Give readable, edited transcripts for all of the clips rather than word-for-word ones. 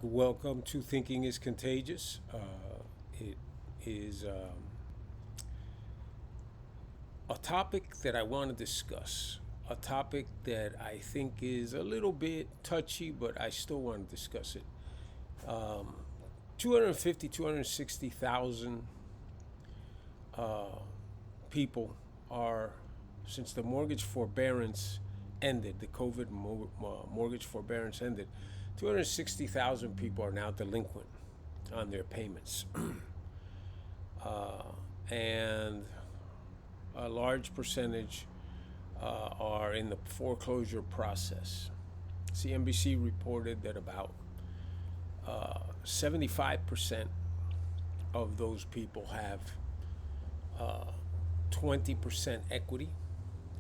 Welcome to Thinking is Contagious. It is a topic that I want to discuss, a topic that I think is a little bit touchy, but I still want to discuss it. 250, 260,000 people are, since the mortgage forbearance ended, the COVID mortgage forbearance ended, 260,000 people are now delinquent on their payments. And a large percentage are in the foreclosure process. CNBC reported that about 75% of those people have 20% equity,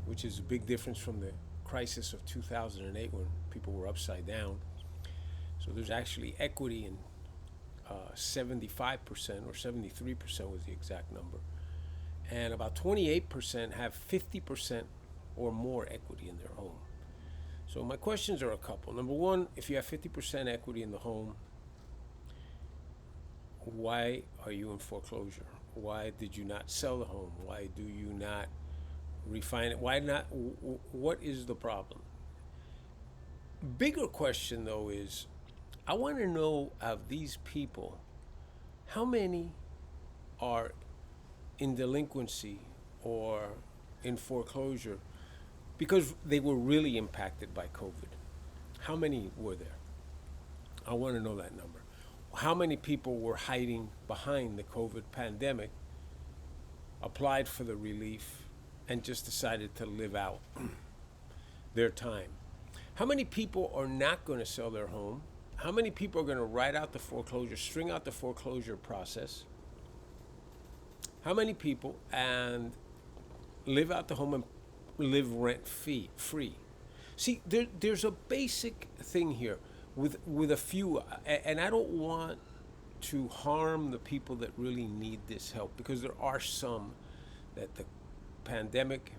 which is a big difference from the crisis of 2008 when people were upside down. So there's actually equity in 75% or 73% was the exact number. And about 28% have 50% or more equity in their home. So my questions are a couple. Number one, if you have 50% equity in the home, why are you in foreclosure? Why did you not sell the home? Why do you not refine it? Why not? What is the problem? Bigger question though is, I want to know of these people, how many are in delinquency or in foreclosure because they were really impacted by COVID? How many were there? I want to know that number. How many people were hiding behind the COVID pandemic, applied for the relief, and just decided to live out their time? How many people are not going to sell their home? How many people are going to ride out the foreclosure, string out the foreclosure process? How many people and live out the home and live rent free? See, there's a basic thing here with a few, and I don't want to harm the people that really need this help, because there are some that the pandemic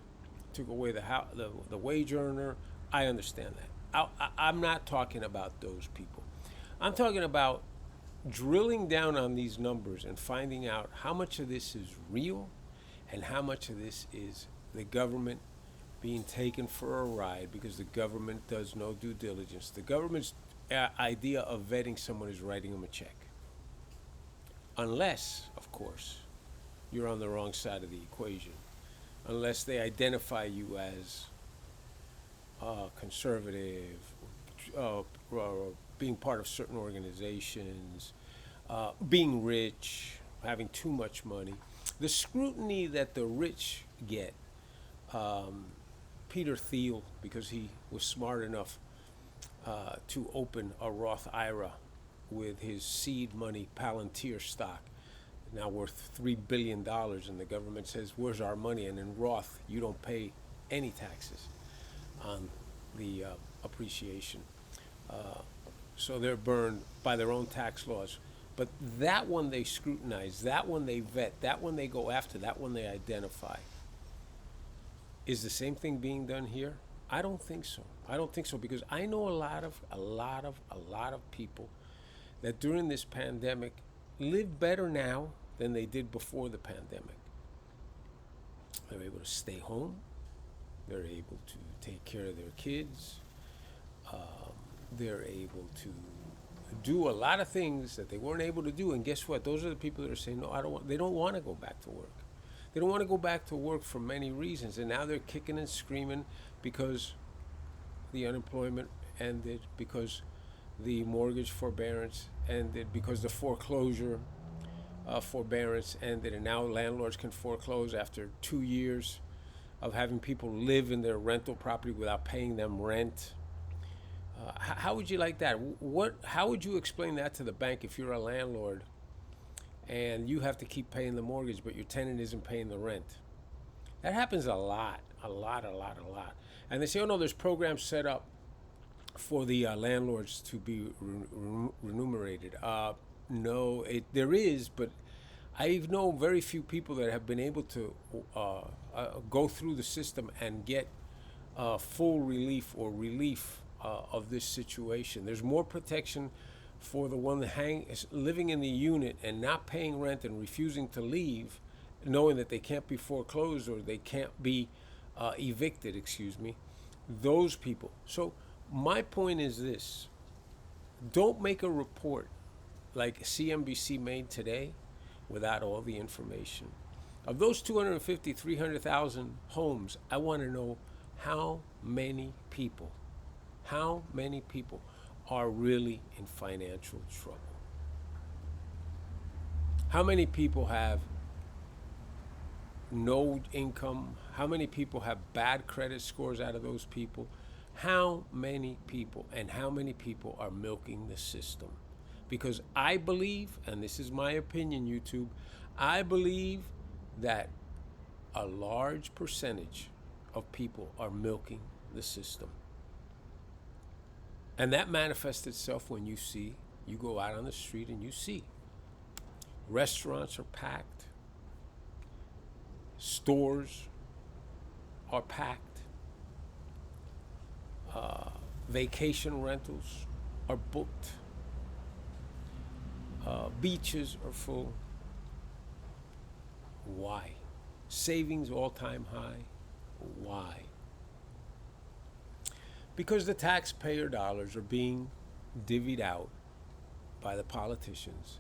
took away the wage earner. I understand that. I'm not talking about those people. I'm talking about drilling down on these numbers and finding out how much of this is real and how much of this is the government being taken for a ride because the government does no due diligence. The government's idea of vetting someone is writing them a check. Unless, of course, you're on the wrong side of the equation. Unless they identify you as conservative, being part of certain organizations, being rich, having too much money. The scrutiny that the rich get, Peter Thiel, because he was smart enough to open a Roth IRA with his seed money Palantir stock, now worth $3 billion, and the government says, where's our money? And in Roth, you don't pay any taxes on the appreciation. So they're burned by their own tax laws. But that one they scrutinize, that one they vet, that one they go after, that one they identify. Is the same thing being done here? I don't think so. I don't think so, because I know a lot of people that during this pandemic live better now than they did before the pandemic. They're able to stay home. They're able to take care of their kids. They're able to do a lot of things that they weren't able to do. And guess what? Those are the people that are saying, no, I don't want, they don't want to go back to work. They don't want to go back to work for many reasons. And now they're kicking and screaming because the unemployment ended, because the mortgage forbearance ended, because the foreclosure forbearance ended, and now landlords can foreclose after 2 years of having people live in their rental property without paying them rent. How would you like that? How would you explain that to the bank if you're a landlord and you have to keep paying the mortgage, but your tenant isn't paying the rent? That happens a lot. And they say, oh no, there's programs set up for the landlords to be remunerated. No, there is, but I know very few people that have been able to go through the system and get full relief or relief of this situation. There's more protection for the one that is living in the unit and not paying rent and refusing to leave, knowing that they can't be foreclosed or they can't be evicted, excuse me, those people. So my point is this: don't make a report like CNBC made today without all the information. Of those 250, 300,000 homes, I want to know how many people are really in financial trouble. How many people have no income? How many people have bad credit scores out of those people? How many people, and how many people are milking the system? Because I believe, and this is my opinion, YouTube, I believe that a large percentage of people are milking the system. And that manifests itself when you go out on the street and you see restaurants are packed, stores are packed, vacation rentals are booked, beaches are full. Why? Savings all-time high. Why? Because the taxpayer dollars are being divvied out by the politicians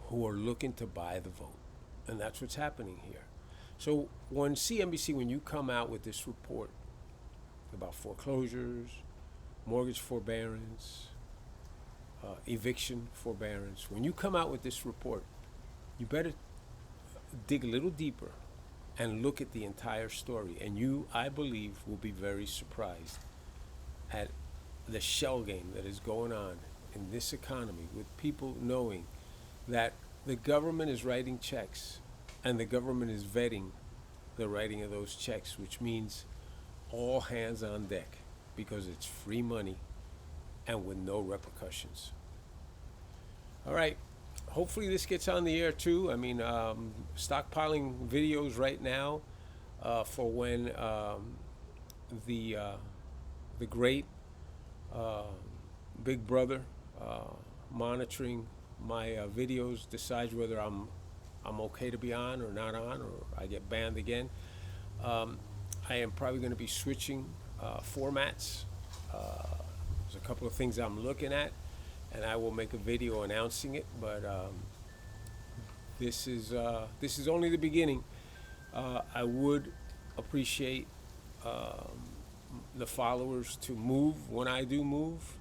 who are looking to buy the vote. And that's what's happening here. So when CNBC, when you come out with this report about foreclosures, mortgage forbearance, eviction forbearance, when you come out with this report, you better dig a little deeper and look at the entire story. And you, I believe, will be very surprised at the shell game that is going on in this economy, with people knowing that the government is writing checks and the government is vetting the writing of those checks, which means all hands on deck, because it's free money and with no repercussions. All right. Hopefully this gets on the air too. I mean, stockpiling videos right now for when the great Big Brother monitoring my videos decides whether I'm okay to be on or not on, or I get banned again. I am probably going to be switching formats. There's a couple of things I'm looking at, and I will make a video announcing it. But this is only the beginning. I would appreciate the followers to move when I do move,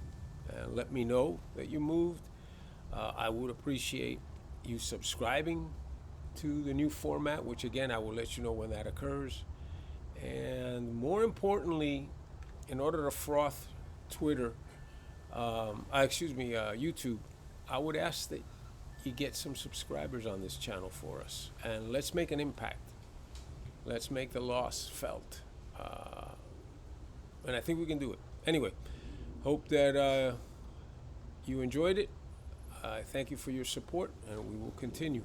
and let me know that you moved. I would appreciate you subscribing to the new format, which again I will let you know when that occurs. And more importantly, in order to froth Twitter, YouTube, I would ask that you get some subscribers on this channel for us, and let's make an impact. Let's make the loss felt, and I think we can do it. Anyway, hope that you enjoyed it. I thank you for your support, and we will continue.